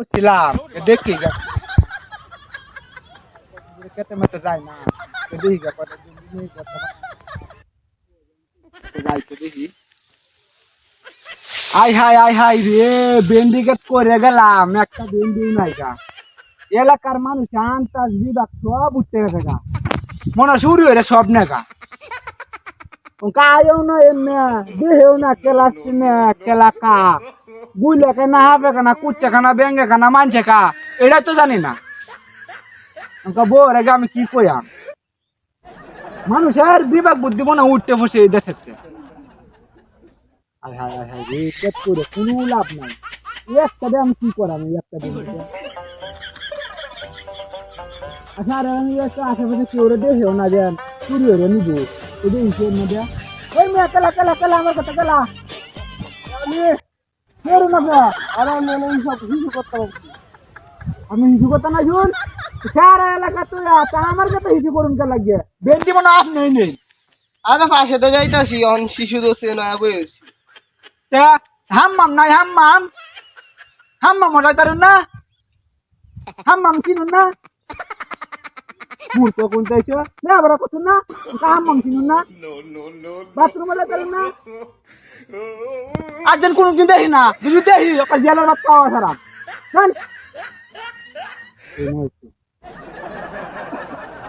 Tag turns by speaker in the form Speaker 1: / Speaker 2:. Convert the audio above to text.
Speaker 1: করছিলাম দেখি কেটে মেতে যায় না দেখি দেখি আই হাই রে বেন্ডিকেট করে গেলাম একটা বেন্ডিও নাই গা এলাকার মানুষ আন্তাজ বিভাগ সব উঠতে গেছে গা মনে শুরু হয়ে সব নেগা কায়ও না এমনি দেহেও না কেলাচ্ছি না কেলাকা বুঝলে কেনা হবে কেনা কুচ্ছে খানা বেঙ্গে খানা মানছে কা এটা তো জানি না বোর আগে আমি কি কইয়াম মানুষের বিভাগ বুদ্ধি মনে উঠতে বসে এই দেশের হায় হায় হায় হায় রে পেট করে কোনো লাভ নাই একটা দিয়ে আমি কি করাম এই একটা দিন আচ্ছা আর আমি একটা আশেপাশে কেউ দেখেও না দেন চুরি হয়ে নিব ওদের হিসেব না দেয়া ওই মেয়ে কেলা কেলা কেলা আমার কথা কেলা কেউ না আর আমি সব হিসু করতে পারছি আমি হিসু করতে না শুন সারা এলাকা তো আমার কাছে হিসু করুন কে লাগিয়ে বেন্দি মনে আপ নেই নেই
Speaker 2: আরে পাশে তো যাইতাছি অন শিশু দোষে না বইছি
Speaker 1: তা হাম্মাম নাই হাম্মাম হাম্মাম মজাই তারুন না হাম্মাম চিনুন না মূর্খ কোন চাইছো না বড় কথা না হাম্মাম চিনুন না বাথরুমে যাই তারুন না আজজন কোনদিন দেখি না যদি দেখি ওকে জেলের রাত পাওয়া ছাড়া